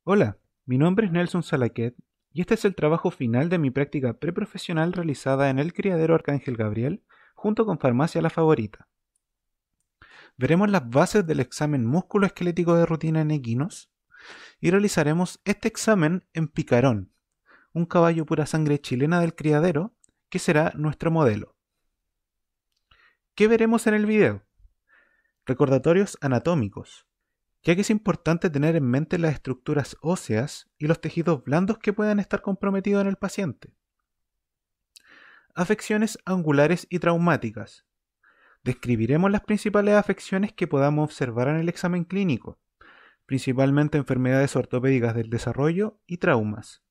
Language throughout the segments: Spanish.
Hola, mi nombre es Nelson Salaquet y este es el trabajo final de mi práctica preprofesional realizada en el Criadero Arcángel Gabriel junto con Farmacia La Favorita. Veremos las bases del examen músculo-esquelético de rutina en equinos y realizaremos este examen en Picarón, un caballo pura sangre chilena del criadero que será nuestro modelo. ¿Qué veremos en el video? Recordatorios anatómicos, ya que es importante tener en mente las estructuras óseas y los tejidos blandos que puedan estar comprometidos en el paciente. Afecciones angulares y traumáticas. Describiremos las principales afecciones que podamos observar en el examen clínico, principalmente enfermedades ortopédicas del desarrollo y traumas.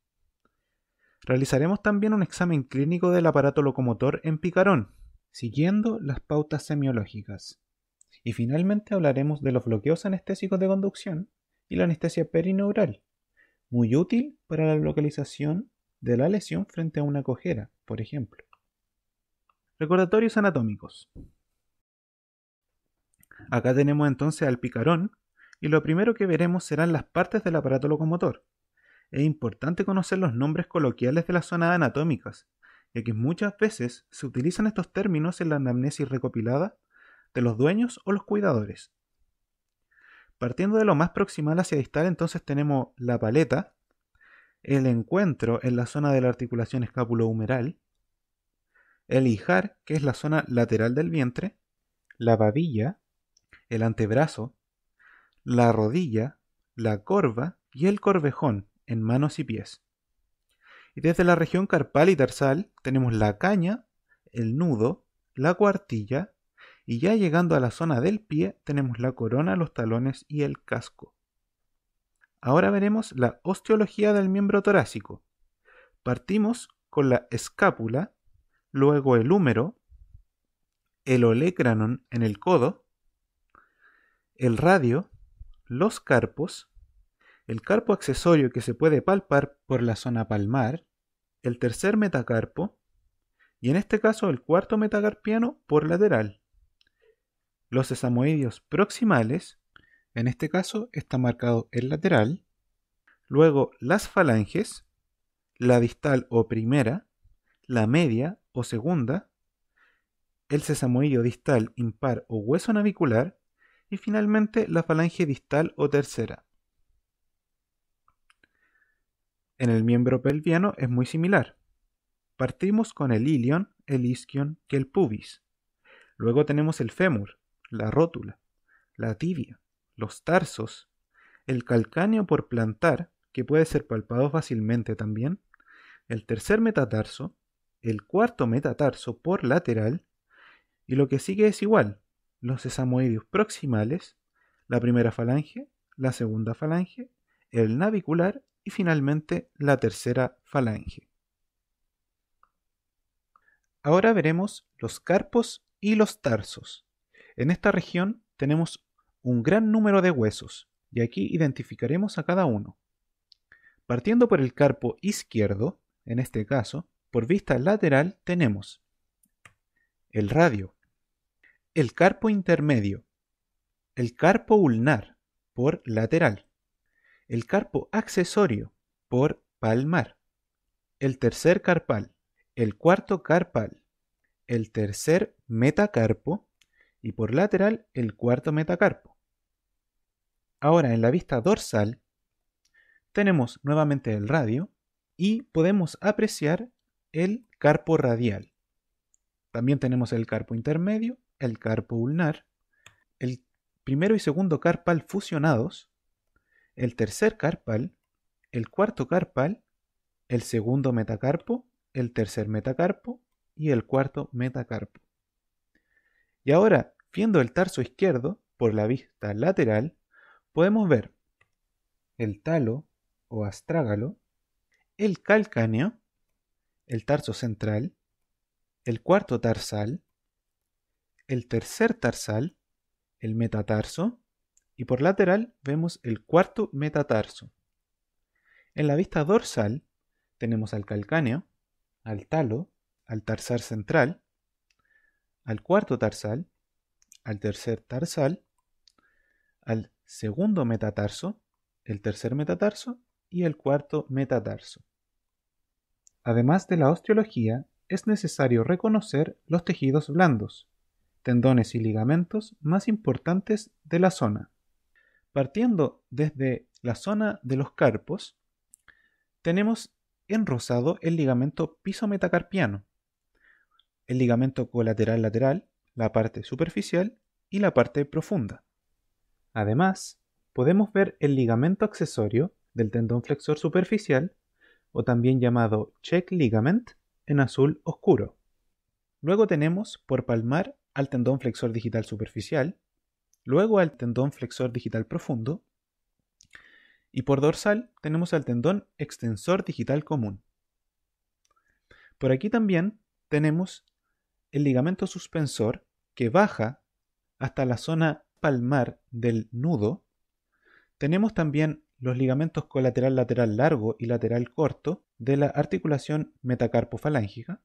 Realizaremos también un examen clínico del aparato locomotor en picarón, siguiendo las pautas semiológicas. Y finalmente hablaremos de los bloqueos anestésicos de conducción y la anestesia perineural, muy útil para la localización de la lesión frente a una cojera, por ejemplo. Recordatorios anatómicos. Acá tenemos entonces al picarón y lo primero que veremos serán las partes del aparato locomotor. Es importante conocer los nombres coloquiales de las zonas anatómicas, ya que muchas veces se utilizan estos términos en la anamnesis recopilada de los dueños o los cuidadores. Partiendo de lo más proximal hacia distal, entonces tenemos la paleta, el encuentro en la zona de la articulación escápulo-humeral, el ijar, que es la zona lateral del vientre, la babilla, el antebrazo, la rodilla, la corva y el corvejón en manos y pies. Y desde la región carpal y tarsal tenemos la caña, el nudo, la cuartilla y ya llegando a la zona del pie tenemos la corona, los talones y el casco. Ahora veremos la osteología del miembro torácico. Partimos con la escápula, luego el húmero, el olecranon en el codo, el radio, los carpos, el carpo accesorio que se puede palpar por la zona palmar, el tercer metacarpo y en este caso el cuarto metacarpiano por lateral. Los sesamoideos proximales, en este caso está marcado el lateral, luego las falanges, la distal o primera, la media o segunda, el sesamoideo distal impar o hueso navicular y finalmente la falange distal o tercera. En el miembro pelviano es muy similar. Partimos con el ilion, el isquion y el pubis. Luego tenemos el fémur, la rótula, la tibia, los tarsos, el calcáneo por plantar, que puede ser palpado fácilmente también, el tercer metatarso, el cuarto metatarso por lateral, y lo que sigue es igual, los sesamoideos proximales, la primera falange, la segunda falange, el navicular y finalmente la tercera falange. Ahora veremos los carpos y los tarsos. En esta región tenemos un gran número de huesos y aquí identificaremos a cada uno. Partiendo por el carpo izquierdo, en este caso, por vista lateral tenemos el radio, el carpo intermedio, el carpo ulnar por lateral, el carpo accesorio por palmar, el tercer carpal, el cuarto carpal, el tercer metacarpo y por lateral el cuarto metacarpo. Ahora en la vista dorsal tenemos nuevamente el radio y podemos apreciar el carpo radial. También tenemos el carpo intermedio, el carpo ulnar, el primero y segundo carpal fusionados, el tercer carpal, el cuarto carpal, el segundo metacarpo, el tercer metacarpo y el cuarto metacarpo. Y ahora, viendo el tarso izquierdo por la vista lateral, podemos ver el talo o astrágalo, el calcáneo, el tarso central, el cuarto tarsal, el tercer tarsal, el metatarso y por lateral vemos el cuarto metatarso. En la vista dorsal tenemos al calcáneo, al talo, al tarsal central, al cuarto tarsal, al tercer tarsal, al segundo metatarso, el tercer metatarso y el cuarto metatarso. Además de la osteología, es necesario reconocer los tejidos blandos, tendones y ligamentos más importantes de la zona. Partiendo desde la zona de los carpos, tenemos en rosado el ligamento pisometacarpiano, el ligamento colateral lateral, la parte superficial y la parte profunda. Además, podemos ver el ligamento accesorio del tendón flexor superficial, o también llamado check ligament, en azul oscuro. Luego tenemos por palmar al tendón flexor digital superficial, luego al tendón flexor digital profundo, y por dorsal tenemos al tendón extensor digital común. Por aquí también tenemos el ligamento suspensor que baja hasta la zona palmar del nudo. Tenemos también los ligamentos colateral lateral largo y lateral corto de la articulación metacarpofalángica.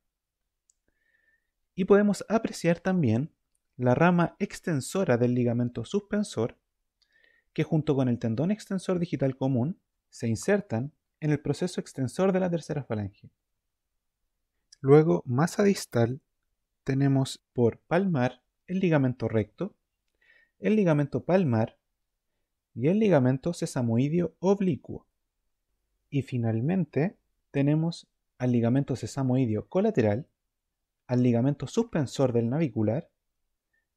Y podemos apreciar también la rama extensora del ligamento suspensor, que junto con el tendón extensor digital común se insertan en el proceso extensor de la tercera falange. Luego, más a distal, tenemos por palmar el ligamento recto, el ligamento palmar y el ligamento sesamoideo oblicuo. Y finalmente tenemos al ligamento sesamoideo colateral, al ligamento suspensor del navicular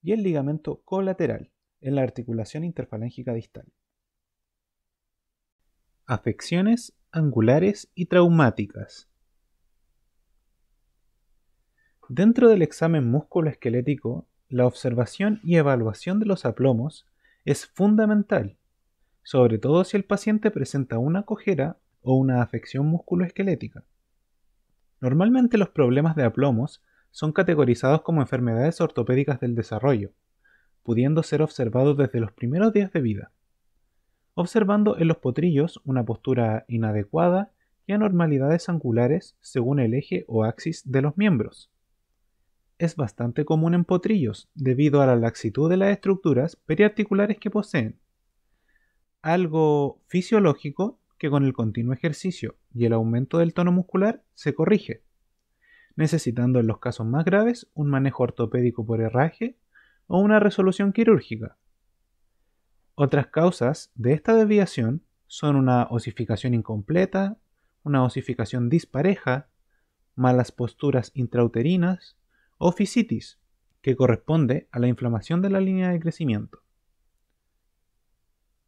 y el ligamento colateral en la articulación interfalángica distal. Afecciones angulares y traumáticas. Dentro del examen músculoesquelético, la observación y evaluación de los aplomos es fundamental, sobre todo si el paciente presenta una cojera o una afección musculoesquelética. Normalmente los problemas de aplomos son categorizados como enfermedades ortopédicas del desarrollo, pudiendo ser observados desde los primeros días de vida, observando en los potrillos una postura inadecuada y anormalidades angulares según el eje o axis de los miembros. Es bastante común en potrillos debido a la laxitud de las estructuras periarticulares que poseen, algo fisiológico que con el continuo ejercicio y el aumento del tono muscular se corrige, necesitando en los casos más graves un manejo ortopédico por herraje o una resolución quirúrgica. Otras causas de esta desviación son una osificación incompleta, una osificación dispareja, malas posturas intrauterinas o fisitis, que corresponde a la inflamación de la línea de crecimiento.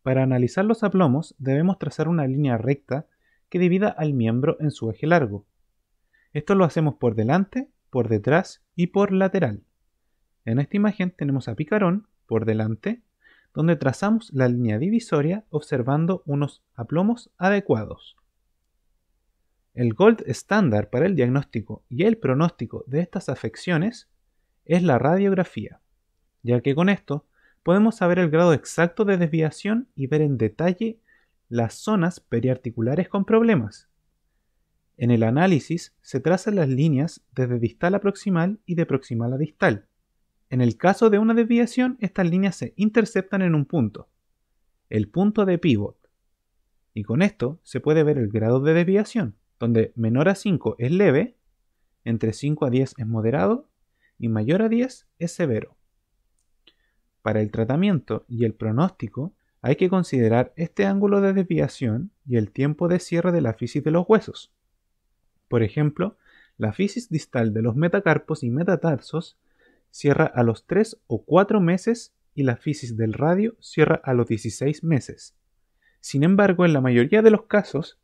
Para analizar los aplomos debemos trazar una línea recta que divida al miembro en su eje largo. Esto lo hacemos por delante, por detrás y por lateral. En esta imagen tenemos a Picarón por delante, donde trazamos la línea divisoria observando unos aplomos adecuados. El gold estándar para el diagnóstico y el pronóstico de estas afecciones es la radiografía, ya que con esto podemos saber el grado exacto de desviación y ver en detalle las zonas periarticulares con problemas. En el análisis se trazan las líneas desde distal a proximal y de proximal a distal. En el caso de una desviación, estas líneas se interceptan en un punto, el punto de pivot, y con esto se puede ver el grado de desviación, donde menor a 5 es leve, entre 5 a 10 es moderado y mayor a 10 es severo. Para el tratamiento y el pronóstico hay que considerar este ángulo de desviación y el tiempo de cierre de la fisis de los huesos. Por ejemplo, la fisis distal de los metacarpos y metatarsos cierra a los 3 o 4 meses y la fisis del radio cierra a los 16 meses. Sin embargo, en la mayoría de los casos,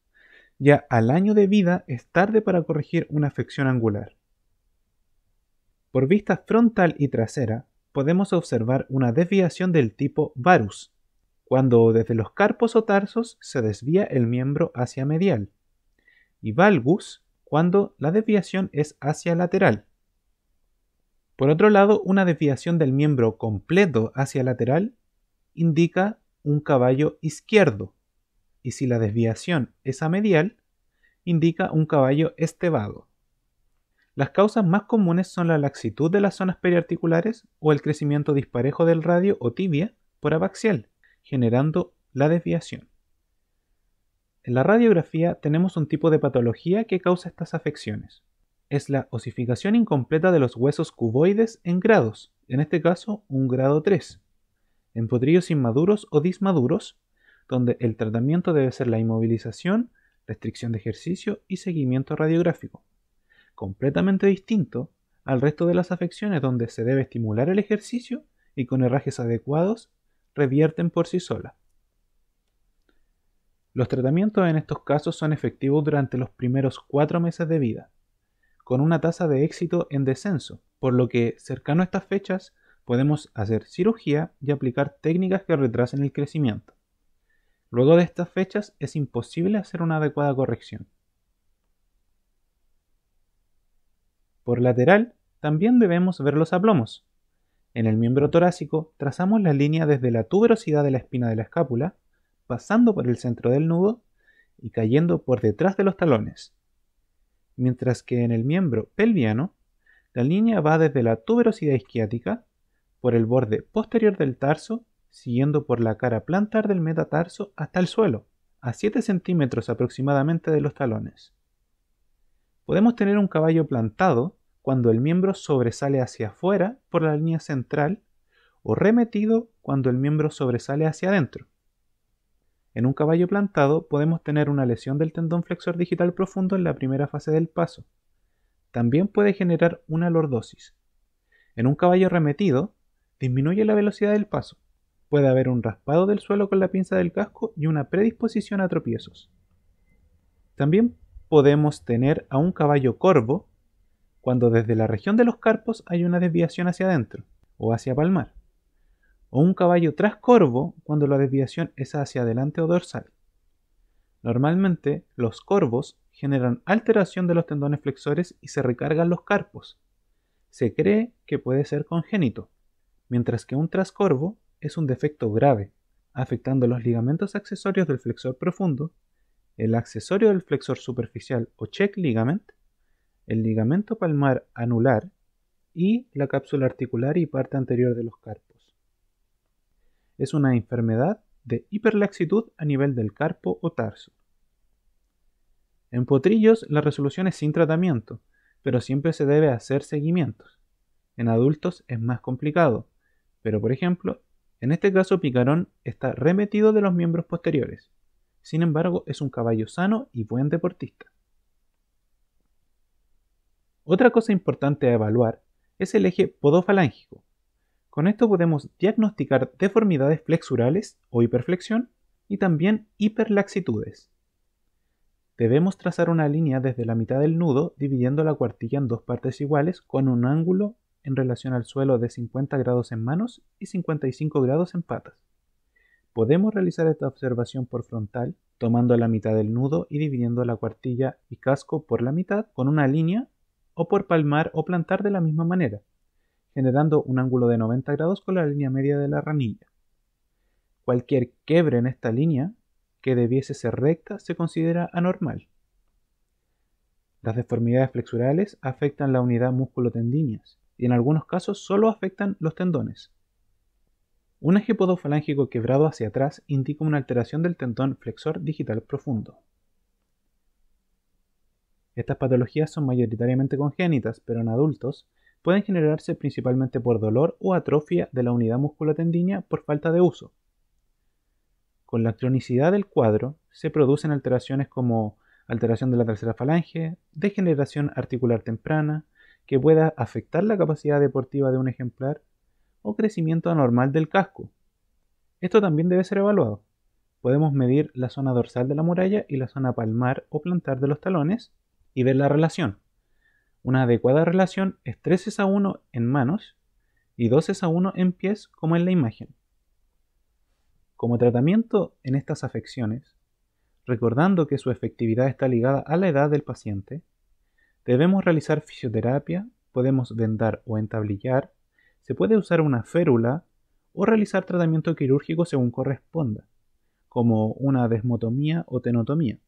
ya al año de vida es tarde para corregir una afección angular. Por vista frontal y trasera, podemos observar una desviación del tipo varus, cuando desde los carpos o tarsos se desvía el miembro hacia medial, y valgus, cuando la desviación es hacia lateral. Por otro lado, una desviación del miembro completo hacia lateral indica un caballo izquierdo, y si la desviación es a medial, indica un caballo estevado. Las causas más comunes son la laxitud de las zonas periarticulares o el crecimiento disparejo del radio o tibia por abaxial, generando la desviación. En la radiografía tenemos un tipo de patología que causa estas afecciones. Es la osificación incompleta de los huesos cuboides en grados, en este caso un grado 3, en potrillos inmaduros o dismaduros, donde el tratamiento debe ser la inmovilización, restricción de ejercicio y seguimiento radiográfico, completamente distinto al resto de las afecciones donde se debe estimular el ejercicio y con herrajes adecuados revierten por sí solas. Los tratamientos en estos casos son efectivos durante los primeros 4 meses de vida, con una tasa de éxito en descenso, por lo que cercano a estas fechas podemos hacer cirugía y aplicar técnicas que retrasen el crecimiento. Luego de estas fechas es imposible hacer una adecuada corrección. Por lateral, también debemos ver los aplomos. En el miembro torácico trazamos la línea desde la tuberosidad de la espina de la escápula, pasando por el centro del nudo y cayendo por detrás de los talones. Mientras que en el miembro pelviano, la línea va desde la tuberosidad isquiática, por el borde posterior del tarso, siguiendo por la cara plantar del metatarso hasta el suelo, a 7 centímetros aproximadamente de los talones. Podemos tener un caballo plantado cuando el miembro sobresale hacia afuera por la línea central o remetido cuando el miembro sobresale hacia adentro. En un caballo plantado podemos tener una lesión del tendón flexor digital profundo en la primera fase del paso. También puede generar una lordosis. En un caballo remetido, disminuye la velocidad del paso. Puede haber un raspado del suelo con la pinza del casco y una predisposición a tropiezos. También podemos tener a un caballo corvo cuando desde la región de los carpos hay una desviación hacia adentro o hacia palmar, o un caballo trascorvo cuando la desviación es hacia adelante o dorsal. Normalmente, los corvos generan alteración de los tendones flexores y se recargan los carpos. Se cree que puede ser congénito, mientras que un trascorvo es un defecto grave, afectando los ligamentos accesorios del flexor profundo, el accesorio del flexor superficial o check ligament, el ligamento palmar anular y la cápsula articular y parte anterior de los carpos. Es una enfermedad de hiperlaxitud a nivel del carpo o tarso. En potrillos la resolución es sin tratamiento, pero siempre se debe hacer seguimientos. En adultos es más complicado, pero por ejemplo, en este caso Picarón está remetido de los miembros posteriores. Sin embargo, es un caballo sano y buen deportista. Otra cosa importante a evaluar es el eje podofalángico. Con esto podemos diagnosticar deformidades flexurales o hiperflexión y también hiperlaxitudes. Debemos trazar una línea desde la mitad del nudo dividiendo la cuartilla en dos partes iguales con un ángulo en relación al suelo de 50 grados en manos y 55 grados en patas. Podemos realizar esta observación por frontal tomando la mitad del nudo y dividiendo la cuartilla y casco por la mitad con una línea o por palmar o plantar de la misma manera, generando un ángulo de 90 grados con la línea media de la ranilla. Cualquier quiebre en esta línea que debiese ser recta se considera anormal. Las deformidades flexurales afectan la unidad músculo-tendíneas y en algunos casos solo afectan los tendones. Un eje podofalángico quebrado hacia atrás indica una alteración del tendón flexor digital profundo. Estas patologías son mayoritariamente congénitas, pero en adultos pueden generarse principalmente por dolor o atrofia de la unidad musculotendínea por falta de uso. Con la cronicidad del cuadro se producen alteraciones como alteración de la tercera falange, degeneración articular temprana, que pueda afectar la capacidad deportiva de un ejemplar, o crecimiento anormal del casco. Esto también debe ser evaluado. Podemos medir la zona dorsal de la muralla y la zona palmar o plantar de los talones y ver la relación. Una adecuada relación es 3:1 en manos y 2:1 en pies, como en la imagen. Como tratamiento en estas afecciones, recordando que su efectividad está ligada a la edad del paciente, debemos realizar fisioterapia, podemos vendar o entablillar, se puede usar una férula o realizar tratamiento quirúrgico según corresponda, como una desmotomía o tenotomía.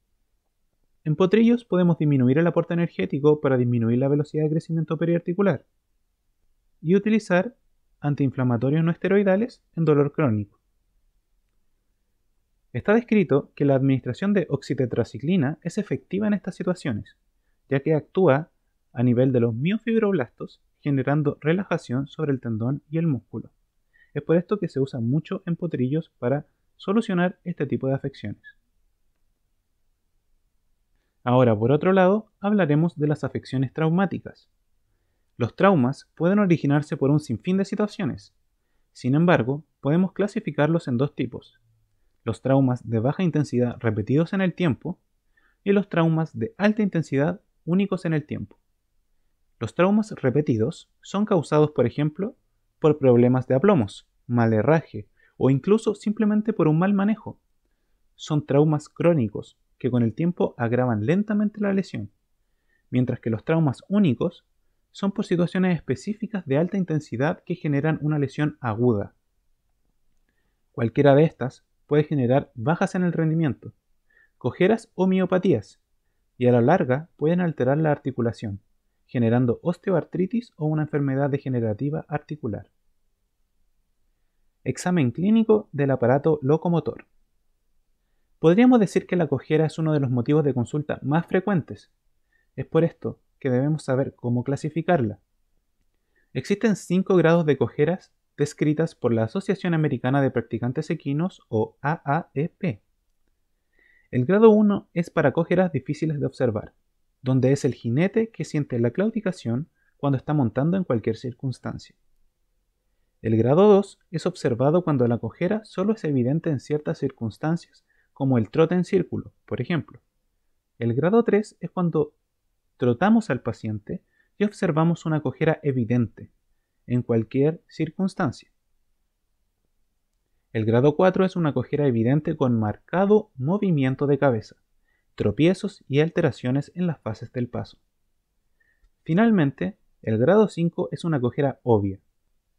En potrillos podemos disminuir el aporte energético para disminuir la velocidad de crecimiento periarticular y utilizar antiinflamatorios no esteroidales en dolor crónico. Está descrito que la administración de oxitetraciclina es efectiva en estas situaciones, ya que actúa a nivel de los miofibroblastos, generando relajación sobre el tendón y el músculo. Es por esto que se usa mucho en potrillos para solucionar este tipo de afecciones. Ahora, por otro lado, hablaremos de las afecciones traumáticas. Los traumas pueden originarse por un sinfín de situaciones. Sin embargo, podemos clasificarlos en dos tipos: los traumas de baja intensidad repetidos en el tiempo y los traumas de alta intensidad únicos en el tiempo. Los traumas repetidos son causados, por ejemplo, por problemas de aplomos, mal herraje o incluso simplemente por un mal manejo. Son traumas crónicos que con el tiempo agravan lentamente la lesión, mientras que los traumas únicos son por situaciones específicas de alta intensidad que generan una lesión aguda. Cualquiera de estas puede generar bajas en el rendimiento, cojeras o miopatías, y a la larga pueden alterar la articulación, generando osteoartritis o una enfermedad degenerativa articular. Examen clínico del aparato locomotor. Podríamos decir que la cojera es uno de los motivos de consulta más frecuentes. Es por esto que debemos saber cómo clasificarla. Existen 5 grados de cojeras descritas por la Asociación Americana de Practicantes Equinos o AAEP. El grado 1 es para cojeras difíciles de observar, donde es el jinete que siente la claudicación cuando está montando en cualquier circunstancia. El grado 2 es observado cuando la cojera solo es evidente en ciertas circunstancias, como el trote en círculo, por ejemplo. El grado 3 es cuando trotamos al paciente y observamos una cojera evidente, en cualquier circunstancia. El grado 4 es una cojera evidente con marcado movimiento de cabeza, tropiezos y alteraciones en las fases del paso. Finalmente, el grado 5 es una cojera obvia,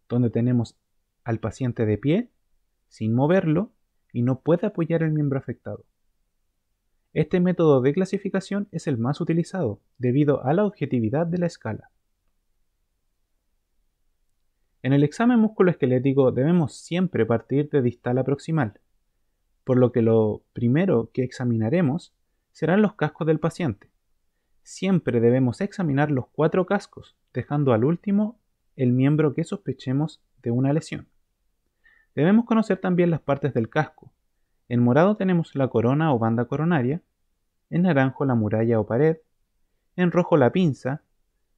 donde tenemos al paciente de pie, sin moverlo, y no puede apoyar el miembro afectado. Este método de clasificación es el más utilizado, debido a la objetividad de la escala. En el examen musculoesquelético debemos siempre partir de distal a proximal, por lo que lo primero que examinaremos serán los cascos del paciente. Siempre debemos examinar los 4 cascos, dejando al último el miembro que sospechemos de una lesión. Debemos conocer también las partes del casco. En morado tenemos la corona o banda coronaria, en naranjo la muralla o pared, en rojo la pinza,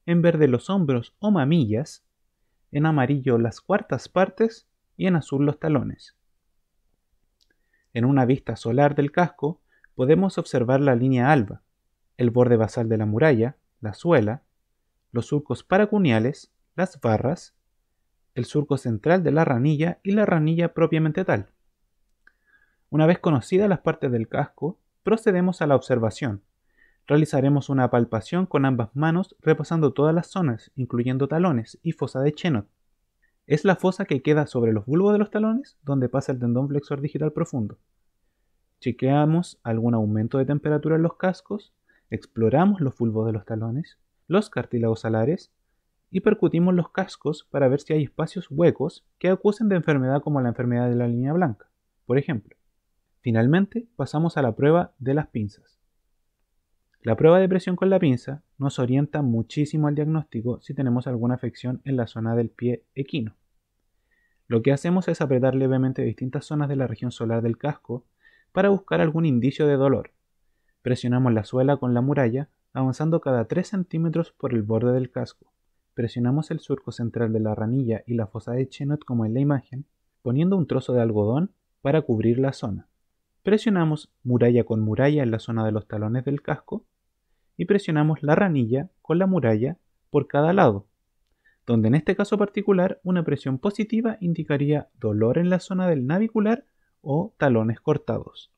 en verde los hombros o mamillas, en amarillo las cuartas partes y en azul los talones. En una vista solar del casco podemos observar la línea alba, el borde basal de la muralla, la suela, los surcos paracuneales, las barras, el surco central de la ranilla y la ranilla propiamente tal. Una vez conocidas las partes del casco, procedemos a la observación. Realizaremos una palpación con ambas manos repasando todas las zonas, incluyendo talones y fosa de Chenot. Es la fosa que queda sobre los bulbos de los talones donde pasa el tendón flexor digital profundo. Chequeamos algún aumento de temperatura en los cascos, exploramos los bulbos de los talones, los cartílagos alares y percutimos los cascos para ver si hay espacios huecos que acusen de enfermedad como la enfermedad de la línea blanca, por ejemplo. Finalmente, pasamos a la prueba de las pinzas. La prueba de presión con la pinza nos orienta muchísimo al diagnóstico si tenemos alguna afección en la zona del pie equino. Lo que hacemos es apretar levemente distintas zonas de la región solar del casco para buscar algún indicio de dolor. Presionamos la suela con la muralla, avanzando cada 3 centímetros por el borde del casco. Presionamos el surco central de la ranilla y la fosa de Chenot como en la imagen, poniendo un trozo de algodón para cubrir la zona. Presionamos muralla con muralla en la zona de los talones del casco y presionamos la ranilla con la muralla por cada lado, donde en este caso particular una presión positiva indicaría dolor en la zona del navicular o talones cortados.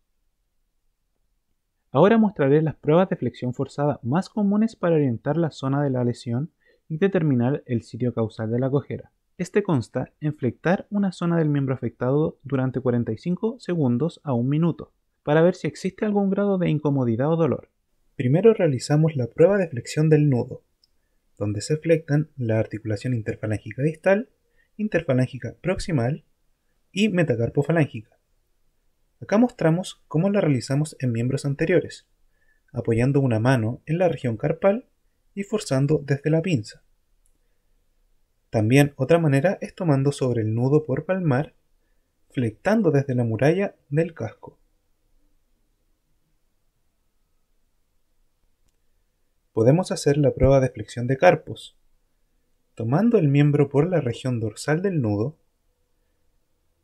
Ahora mostraré las pruebas de flexión forzada más comunes para orientar la zona de la lesión y determinar el sitio causal de la cojera. Este consta en flectar una zona del miembro afectado durante 45 segundos a 1 minuto, para ver si existe algún grado de incomodidad o dolor. Primero realizamos la prueba de flexión del nudo, donde se flectan la articulación interfalángica distal, interfalángica proximal y metacarpofalángica. Acá mostramos cómo la realizamos en miembros anteriores, apoyando una mano en la región carpal y forzando desde la pinza. También otra manera es tomando sobre el nudo por palmar, flectando desde la muralla del casco. Podemos hacer la prueba de flexión de carpos, tomando el miembro por la región dorsal del nudo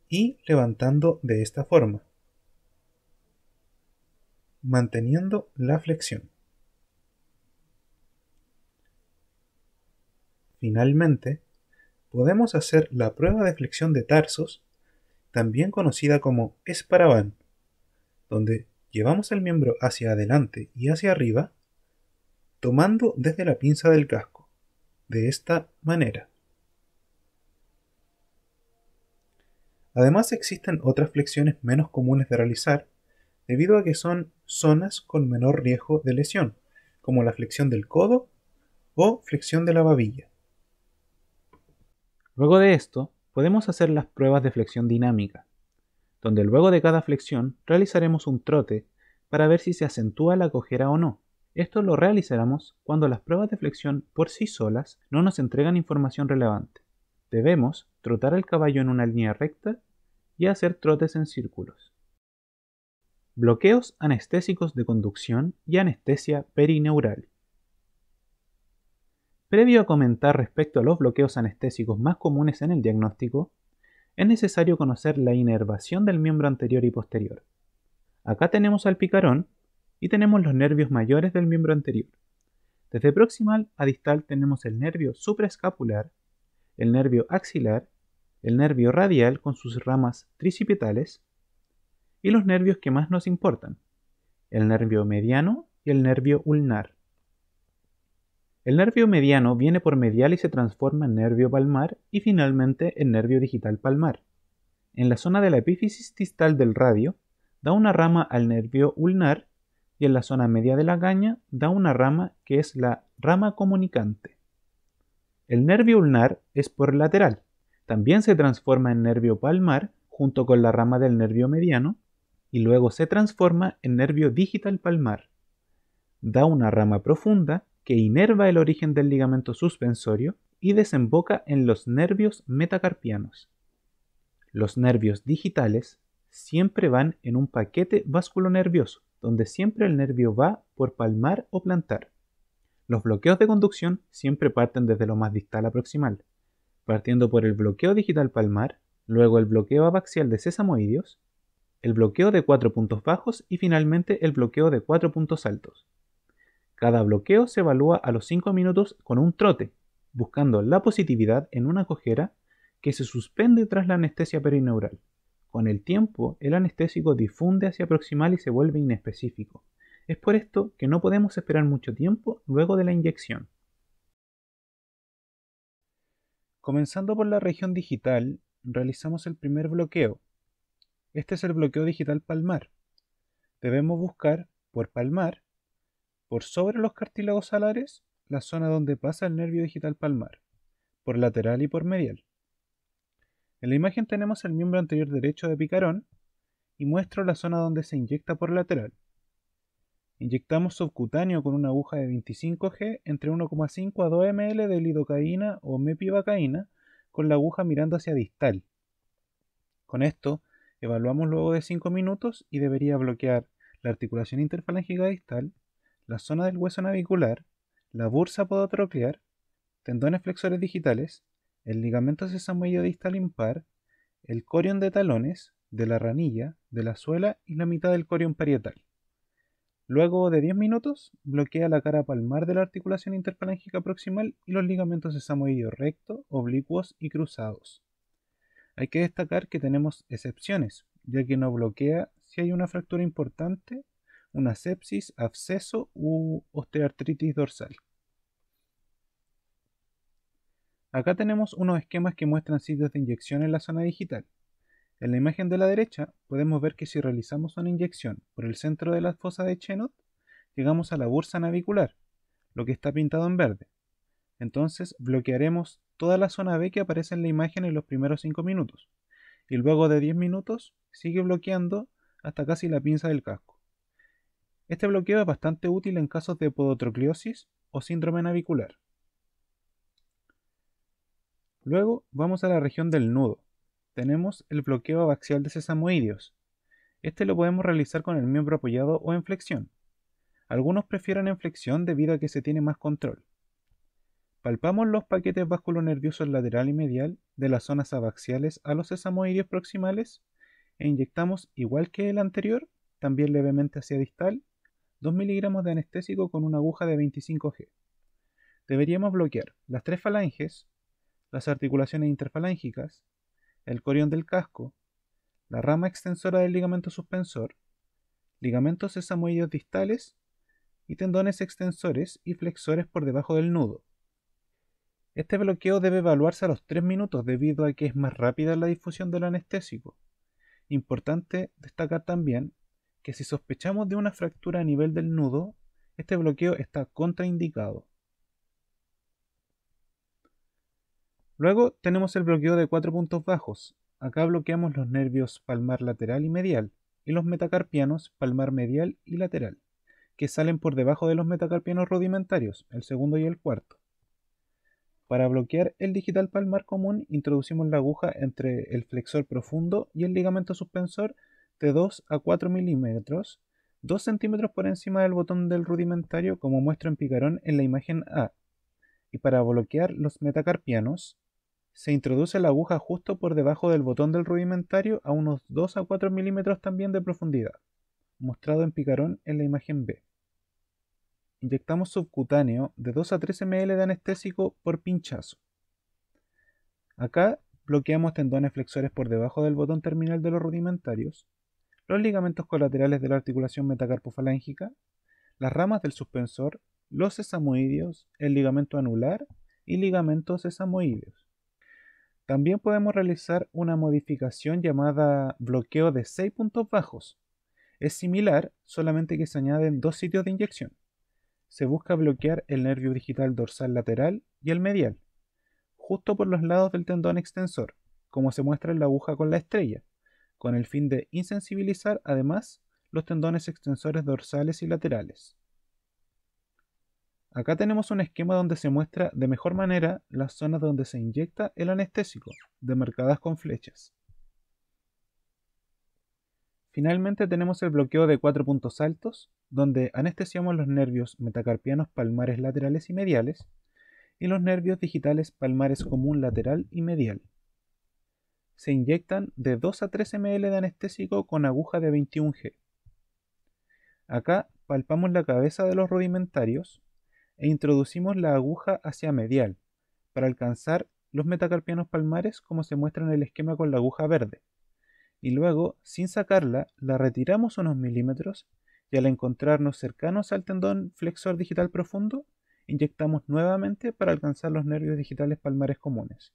y levantando de esta forma, manteniendo la flexión. Finalmente, podemos hacer la prueba de flexión de tarsos, también conocida como esparavan, donde llevamos el miembro hacia adelante y hacia arriba, tomando desde la pinza del casco, de esta manera. Además existen otras flexiones menos comunes de realizar, debido a que son zonas con menor riesgo de lesión, como la flexión del codo o flexión de la babilla. Luego de esto, podemos hacer las pruebas de flexión dinámica, donde luego de cada flexión realizaremos un trote para ver si se acentúa la cojera o no. Esto lo realizaremos cuando las pruebas de flexión por sí solas no nos entregan información relevante. Debemos trotar al caballo en una línea recta y hacer trotes en círculos. Bloqueos anestésicos de conducción y anestesia perineural. Previo a comentar respecto a los bloqueos anestésicos más comunes en el diagnóstico, es necesario conocer la inervación del miembro anterior y posterior. Acá tenemos al picarón y tenemos los nervios mayores del miembro anterior. Desde proximal a distal tenemos el nervio supraescapular, el nervio axilar, el nervio radial con sus ramas tricipitales y los nervios que más nos importan, el nervio mediano y el nervio ulnar. El nervio mediano viene por medial y se transforma en nervio palmar y finalmente en nervio digital palmar. En la zona de la epífisis distal del radio da una rama al nervio ulnar y en la zona media de la gaña da una rama que es la rama comunicante. El nervio ulnar es por lateral, también se transforma en nervio palmar junto con la rama del nervio mediano y luego se transforma en nervio digital palmar. Da una rama profunda que inerva el origen del ligamento suspensorio y desemboca en los nervios metacarpianos. Los nervios digitales siempre van en un paquete vasculonervioso, donde siempre el nervio va por palmar o plantar. Los bloqueos de conducción siempre parten desde lo más distal a proximal, partiendo por el bloqueo digital palmar, luego el bloqueo abaxial de sesamoideos, el bloqueo de 4 puntos bajos y finalmente el bloqueo de 4 puntos altos. Cada bloqueo se evalúa a los 5 minutos con un trote, buscando la positividad en una cojera que se suspende tras la anestesia perineural. Con el tiempo, el anestésico difunde hacia proximal y se vuelve inespecífico. Es por esto que no podemos esperar mucho tiempo luego de la inyección. Comenzando por la región digital, realizamos el primer bloqueo. Este es el bloqueo digital palmar. Debemos buscar por palmar, por sobre los cartílagos alares, la zona donde pasa el nervio digital palmar, por lateral y por medial. En la imagen tenemos el miembro anterior derecho de picarón y muestro la zona donde se inyecta por lateral. Inyectamos subcutáneo con una aguja de 25G entre 1,5 a 2 ml de lidocaína o mepivacaína con la aguja mirando hacia distal. Con esto, evaluamos luego de 5 minutos y debería bloquear la articulación interfalángica distal, la zona del hueso navicular, la bursa podotroclear, tendones flexores digitales, el ligamento sesamoideo distal impar, el corión de talones, de la ranilla, de la suela y la mitad del corión parietal. Luego de 10 minutos, bloquea la cara palmar de la articulación interfalángica proximal y los ligamentos sesamoideo recto, oblicuos y cruzados. Hay que destacar que tenemos excepciones, ya que no bloquea si hay una fractura importante, una sepsis, absceso u osteoartritis dorsal. Acá tenemos unos esquemas que muestran sitios de inyección en la zona digital. En la imagen de la derecha podemos ver que si realizamos una inyección por el centro de la fosa de Chenot, llegamos a la bursa navicular, lo que está pintado en verde. Entonces bloquearemos toda la zona B que aparece en la imagen en los primeros 5 minutos, y luego de 10 minutos sigue bloqueando hasta casi la pinza del casco. Este bloqueo es bastante útil en casos de podotrocliosis o síndrome navicular. Luego vamos a la región del nudo. Tenemos el bloqueo abaxial de sesamoideos. Este lo podemos realizar con el miembro apoyado o en flexión. Algunos prefieren en flexión debido a que se tiene más control. Palpamos los paquetes vasculonerviosos lateral y medial de las zonas abaxiales a los sesamoideos proximales e inyectamos, igual que el anterior, también levemente hacia distal, 2 miligramos de anestésico con una aguja de 25G. Deberíamos bloquear las tres falanges, las articulaciones interfalángicas, el corión del casco, la rama extensora del ligamento suspensor, ligamentos sesamoideos distales y tendones extensores y flexores por debajo del nudo. Este bloqueo debe evaluarse a los 3 minutos debido a que es más rápida la difusión del anestésico. Importante destacar también que si sospechamos de una fractura a nivel del nudo, este bloqueo está contraindicado. Luego tenemos el bloqueo de 4 puntos bajos. Acá bloqueamos los nervios palmar lateral y medial y los metacarpianos palmar medial y lateral, que salen por debajo de los metacarpianos rudimentarios, el segundo y el cuarto. Para bloquear el digital palmar común, introducimos la aguja entre el flexor profundo y el ligamento suspensor de 2 a 4 milímetros, 2 centímetros por encima del botón del rudimentario, como muestro en picarón en la imagen A. Y para bloquear los metacarpianos, se introduce la aguja justo por debajo del botón del rudimentario a unos 2 a 4 milímetros también de profundidad, mostrado en picarón en la imagen B. Inyectamos subcutáneo de 2 a 3 ml de anestésico por pinchazo. Acá bloqueamos tendones flexores por debajo del botón terminal de los rudimentarios, los ligamentos colaterales de la articulación metacarpofalángica, las ramas del suspensor, los sesamoideos, el ligamento anular y ligamentos sesamoideos. También podemos realizar una modificación llamada bloqueo de 6 puntos bajos. Es similar, solamente que se añaden 2 sitios de inyección. Se busca bloquear el nervio digital dorsal lateral y el medial, justo por los lados del tendón extensor, como se muestra en la aguja con la estrella, con el fin de insensibilizar además los tendones extensores dorsales y laterales. Acá tenemos un esquema donde se muestra de mejor manera las zonas donde se inyecta el anestésico, demarcadas con flechas. Finalmente tenemos el bloqueo de 4 puntos altos, donde anestesiamos los nervios metacarpianos palmares laterales y mediales, y los nervios digitales palmares común lateral y medial. Se inyectan de 2 a 3 ml de anestésico con aguja de 21G. Acá palpamos la cabeza de los rudimentarios e introducimos la aguja hacia medial para alcanzar los metacarpianos palmares como se muestra en el esquema con la aguja verde. Y luego, sin sacarla, la retiramos unos milímetros y al encontrarnos cercanos al tendón flexor digital profundo, inyectamos nuevamente para alcanzar los nervios digitales palmares comunes.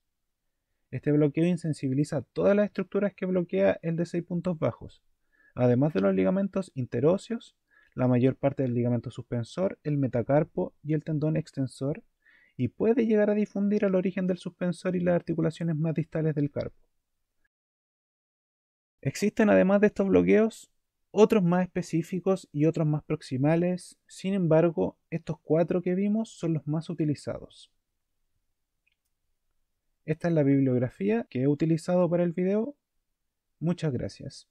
Este bloqueo insensibiliza todas las estructuras que bloquea el de 6 puntos bajos, además de los ligamentos interóseos, la mayor parte del ligamento suspensor, el metacarpo y el tendón extensor, y puede llegar a difundir al origen del suspensor y las articulaciones más distales del carpo. Existen además de estos bloqueos otros más específicos y otros más proximales, sin embargo, estos 4 que vimos son los más utilizados. Esta es la bibliografía que he utilizado para el video. Muchas gracias.